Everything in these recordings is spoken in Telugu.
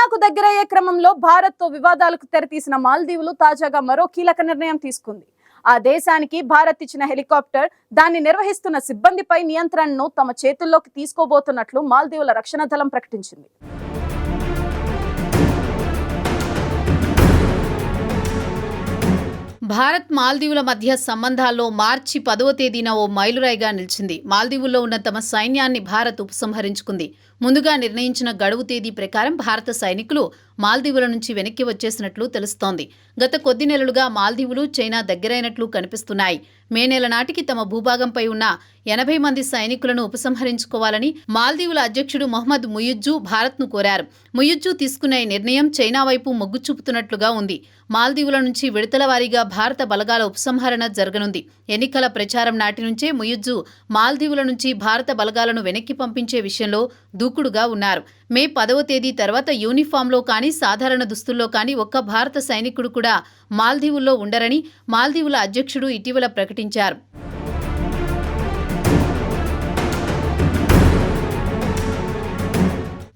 చైనాకు దగ్గరయ్యే క్రమంలో భారత్తో వివాదాలకు తెరతీసిన మాల్దీవులు తాజాగా మరో కీలక నిర్ణయం తీసుకుంది. ఆ దేశానికి భారత్ ఇచ్చిన హెలికాప్టర్, దాన్ని నిర్వహిస్తున్న సిబ్బందిపై నియంత్రణను తమ చేతుల్లోకి తీసుకోబోతున్నట్లు మాల్దీవుల రక్షణ దళం ప్రకటించింది. భారత్ మాల్దీవుల మధ్య సంబంధాల్లో మార్చి 10వ తేదీన ఓ మైలురాయిగా నిలిచింది. మాల్దీవుల్లో ఉన్న తమ సైన్యాన్ని భారత్ ఉపసంహరించుకుంది. ముందుగా నిర్ణయించిన గడువు తేదీ ప్రకారం భారత సైనికులు మాల్దీవుల నుంచి వెనక్కి వచ్చేసినట్లు తెలుస్తోంది. గత కొద్ది నెలలుగా మాల్దీవులు చైనా దగ్గరైనట్లు కనిపిస్తున్నాయి. మే నెల నాటికి తమ భూభాగంపై ఉన్న 80 మంది సైనికులను ఉపసంహరించుకోవాలని మాల్దీవుల అధ్యక్షుడు మొహమ్మద్ ముయిజ్జు భారత్ను కోరారు. ముయిజ్జు తీసుకున్న ఈ నిర్ణయం చైనా వైపు మొగ్గు చూపుతున్నట్లుగా ఉంది. మాల్దీవుల నుంచి విడతల వారీగా భారత బలగాల ఉపసంహరణ జరగనుంది. ఎన్నికల ప్రచారం నాటి నుంచే ముయిజ్జు మాల్దీవుల నుంచి భారత బలగాలను వెనక్కి పంపించే విషయంలో దూకుడుగా ఉన్నారు. మే 10వ తేదీ తర్వాత యూనిఫామ్లో కానీ సాధారణ దుస్తుల్లో కానీ ఒక్క భారత సైనికుడు కూడా మాల్దీవుల్లో ఉండరని మాల్దీవుల అధ్యక్షుడు ఇటీవల ప్రకటించారు.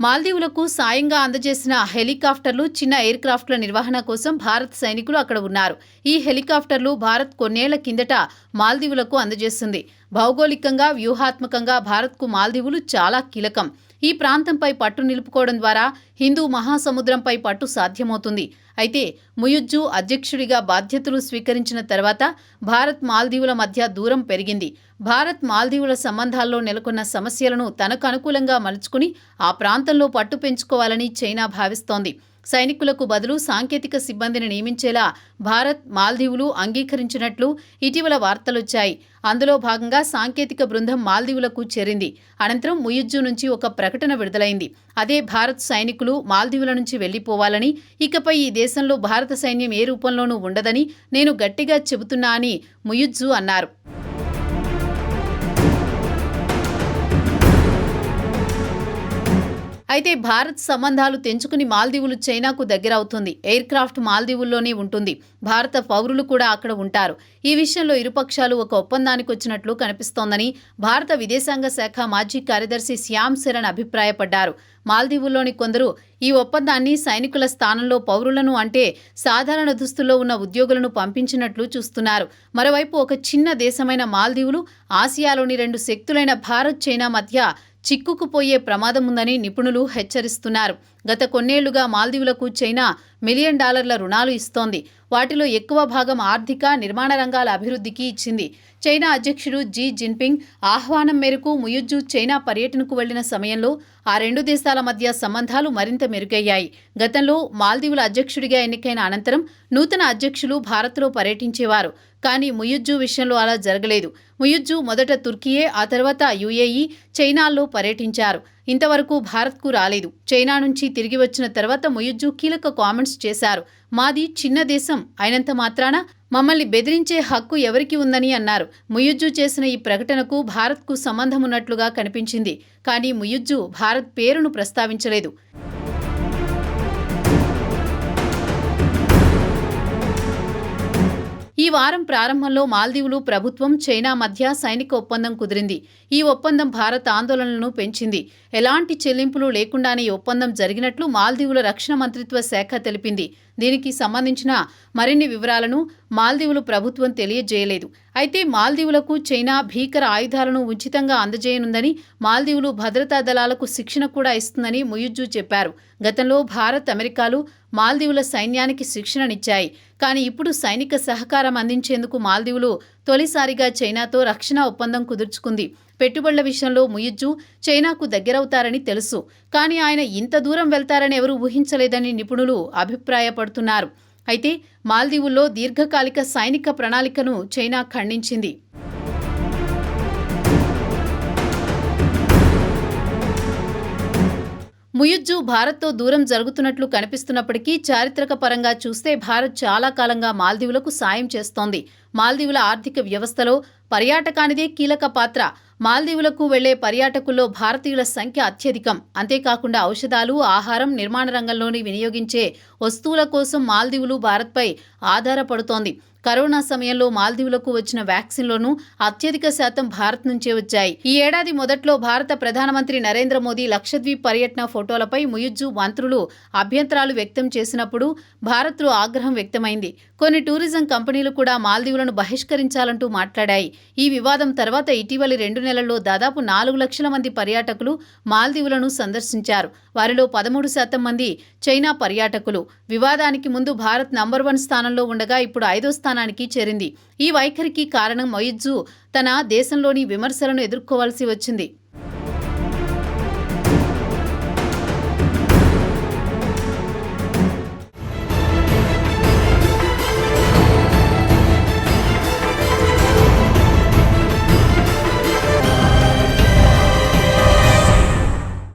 మాల్దీవులకు సాయంగా అందజేసిన హెలికాప్టర్లు, చిన్న ఎయిర్ క్రాఫ్ట్ల నిర్వహణ కోసం భారత సైనికులు అక్కడ ఉన్నారు. ఈ హెలికాప్టర్లు భారత్ కొన్నేళ్ల కిందట మాల్దీవులకు అందజేస్తుంది. భౌగోళికంగా, వ్యూహాత్మకంగా భారత్కు మాల్దీవులు చాలా కీలకం. ఈ ప్రాంతంపై పట్టు నిలుపుకోవడం ద్వారా హిందూ మహాసముద్రంపై పట్టు సాధ్యమవుతుంది. అయితే ముయిజ్జు అధ్యక్షుడిగా బాధ్యతలు స్వీకరించిన తర్వాత భారత్ మాల్దీవుల మధ్య దూరం పెరిగింది. భారత్ మాల్దీవుల సంబంధాల్లో నెలకొన్న సమస్యలను తనకు అనుకూలంగా మలుచుకుని ఆ ప్రాంతంలో పట్టు పెంచుకోవాలని చైనా భావిస్తోంది. సైనికులకు బదులు సాంకేతిక సిబ్బందిని నియమించేలా భారత్, మాల్దీవులు అంగీకరించినట్లు ఇటీవల వార్తలొచ్చాయి. అందులో భాగంగా సాంకేతిక బృందం మాల్దీవులకు చేరింది. అనంతరం ముయిజ్జు నుంచి ఒక ప్రకటన విడుదలైంది. అదే భారత్ సైనికులు మాల్దీవుల నుంచి వెళ్లిపోవాలని, ఇకపై ఈ దేశంలో భారత సైన్యం ఏ రూపంలోనూ ఉండదని నేను గట్టిగా చెబుతున్నా అని ముయిజ్జు అన్నారు. అయితే భారత్ సంబంధాలు తెంచుకుని మాల్దీవులు చైనాకు దగ్గరవుతుంది. ఎయిర్ క్రాఫ్ట్ మాల్దీవుల్లోనే ఉంటుంది. భారత పౌరులు కూడా అక్కడ ఉంటారు. ఈ విషయంలో ఇరుపక్షాలు ఒక ఒప్పందానికి వచ్చినట్లు కనిపిస్తోందని భారత విదేశాంగ శాఖ మాజీ కార్యదర్శి శ్యామ్ శరణ్ అభిప్రాయపడ్డారు. మాల్దీవుల్లోని కొందరు ఈ ఒప్పందాన్ని సైనికుల స్థానంలో పౌరులను, అంటే సాధారణ దుస్తుల్లో ఉన్న ఉద్యోగులను పంపించినట్లు చూస్తున్నారు. మరోవైపు ఒక చిన్న దేశమైన మాల్దీవులు ఆసియాలోని రెండు శక్తులైన భారత్, చైనా మధ్య చిక్కుకుపోయే ప్రమాదం ఉందని నిపుణులు హెచ్చరిస్తున్నారు. గత కొన్నేళ్లుగా మాల్దీవులకు చైనా $1 మిలియన్ రుణాలు ఇస్తోంది. వాటిలో ఎక్కువ భాగం ఆర్థిక, నిర్మాణ రంగాల అభివృద్ధికి ఇచ్చింది. చైనా అధ్యక్షుడు జీ జిన్పింగ్ ఆహ్వానం మేరకు ముయిజ్జు చైనా పర్యటనకు వెళ్లిన సమయంలో ఆ రెండు దేశాల మధ్య సంబంధాలు మరింత మెరుగయ్యాయి. గతంలో మాల్దీవుల అధ్యక్షుడిగా ఎన్నికైన అనంతరం నూతన అధ్యక్షులు భారత్లో పర్యటించేవారు. కానీ ముయిజ్జు విషయంలో అలా జరగలేదు. ముయిజ్జు మొదట తుర్కీయే, ఆ తర్వాత యుఏఈ, చైనాల్లో పర్యటించారు. ఇంతవరకు భారత్కు రాలేదు. చైనా నుంచి తిరిగి వచ్చిన తర్వాత ముయిజ్జు కీలక కామెంట్స్ చేశారు. మాది చిన్న దేశం అయినంత మాత్రాన మమ్మల్ని బెదిరించే హక్కు ఎవరికి ఉందని అన్నారు. ముయిజ్జు చేసిన ఈ ప్రకటనకు భారత్కు సంబంధం ఉన్నట్లుగా కనిపించింది. కానీ ముయిజ్జు భారత్ పేరును ప్రస్తావించలేదు. ఈ వారం ప్రారంభంలో మాల్దీవులు ప్రభుత్వం, చైనా మధ్య సైనిక ఒప్పందం కుదిరింది. ఈ ఒప్పందం భారత్ ఆందోళనలను పెంచింది. ఎలాంటి చెల్లింపులు లేకుండానే ఈ ఒప్పందం జరిగినట్లు మాల్దీవుల రక్షణ మంత్రిత్వ శాఖ తెలిపింది. దీనికి సంబంధించిన మరిన్ని వివరాలను మాల్దీవులు ప్రభుత్వం తెలియజేయలేదు. అయితే మాల్దీవులకు చైనా భీకర ఆయుధాలను ఉచితంగా అందజేయనుందని, మాల్దీవులు భద్రతా దళాలకు శిక్షణ కూడా ఇస్తుందని ముయిజ్జు చెప్పారు. గతంలో భారత్, అమెరికాలు మాల్దీవుల సైన్యానికి శిక్షణనిచ్చాయి. కానీ ఇప్పుడు సైనిక సహకారం అందించేందుకు మాల్దీవులు తొలిసారిగా చైనాతో రక్షణ ఒప్పందం కుదుర్చుకుంది. పెట్టుబడుల విషయంలో ముయిజ్జు చైనాకు దగ్గరవుతారని తెలుసు. కానీ ఆయన ఇంత దూరం వెళ్తారని ఎవరూ ఊహించలేదని నిపుణులు అభిప్రాయపడుతున్నారు. అయితే మాల్దీవుల్లో దీర్ఘకాలిక సైనిక ప్రణాళికను చైనా ఖండించింది. ముయిజ్జు భారత్తో దూరం జరుగుతున్నట్లు కనిపిస్తున్నప్పటికీ చారిత్రక పరంగా చూస్తే భారత్ చాలా కాలంగా మాల్దీవులకు సాయం చేస్తోంది. మాల్దీవుల ఆర్థిక వ్యవస్థలో పర్యాటకానిదే కీలక పాత్ర. మాల్దీవులకు వెళ్లే పర్యాటకుల్లో భారతీయుల సంఖ్య అత్యధికం. అంతేకాకుండా ఔషధాలు, ఆహారం, నిర్మాణ రంగంలోని వినియోగించే వస్తువుల కోసం మాల్దీవులు భారత్పై ఆధారపడుతోంది. కరోనా సమయంలో మాల్దీవులకు వచ్చిన వ్యాక్సిన్లోనూ అత్యధిక శాతం భారత్ నుంచే వచ్చాయి. ఈ ఏడాది మొదట్లో భారత ప్రధానమంత్రి నరేంద్ర మోదీ లక్షద్వీప్ పర్యటన ఫోటోలపై ముయిజ్జు మంత్రులు అభ్యంతరాలు వ్యక్తం చేసినప్పుడు భారత్లో ఆగ్రహం వ్యక్తమైంది. కొన్ని టూరిజం కంపెనీలు కూడా మాల్దీవులను బహిష్కరించాలంటూ మాట్లాడాయి. ఈ వివాదం తర్వాత ఇటీవలి 2 నెలల్లో దాదాపు 4 లక్షల మంది పర్యాటకులు మాల్దీవులను సందర్శించారు. వారిలో 13% మంది చైనా పర్యాటకులు. వివాదానికి ముందు భారత్ నంబర్ 1 స్థానంలో ఉండగా ఇప్పుడు 5వ స్థానానికి చేరింది. ఈ వైఖరికి కారణం ముయిజ్జు తన దేశంలోని విమర్శలను ఎదుర్కోవాల్సి వచ్చింది.